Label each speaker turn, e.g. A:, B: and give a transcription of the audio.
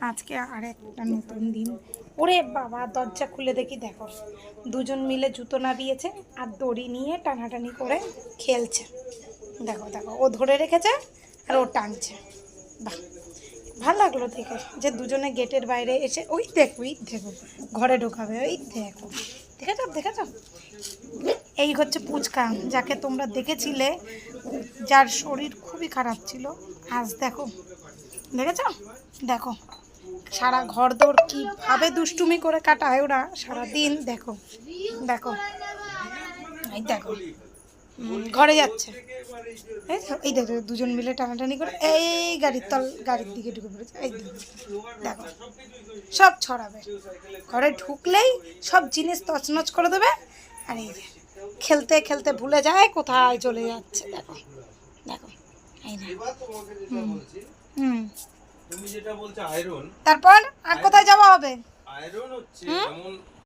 A: আজকে আর একটা নতুন দিন। ওরে বাবা, দরজা খুলে দেখি, দেখো দুজন মিলে জুতো নাবিয়েছে আর দড়ি নিয়ে টানাটানি করে খেলছে। দেখো দেখো, ও ধরে রেখেছে আর ও টানছে। বাহ, ভালো লাগলো দেখে যে দুজনে গেটের বাইরে এসে ওই দেখো ঘরে ঢোকাবে। ওই দেখো, দেখেছো দেখেছো, এই হচ্ছে পুচকা, যাকে তোমরা দেখেছিলে, যার শরীর খুবই খারাপ ছিল। আজ দেখো, দেখেছো, দেখো সারা ঘর দৌড় কীভাবে দুষ্টুমি করে কাটায় ওরা সারাদিন। দেখো দেখো, এই দেখো, ঘরে যাচ্ছে। এই দেখো দুজন মিলে টানাটানি করে এই গাড়ির দিকে ঢুকে পড়েছে। এই দেখো, সব ছড়াবে, ঘরে ঢুকলেই সব জিনিস তছনছ করে দেবে। আর এই যে খেলতে খেলতে ভুলে যায় কোথায় চলে যাচ্ছে। দেখো দেখো, এই না, হুম হুম, তারপর আর কোথায় যাওয়া হবে?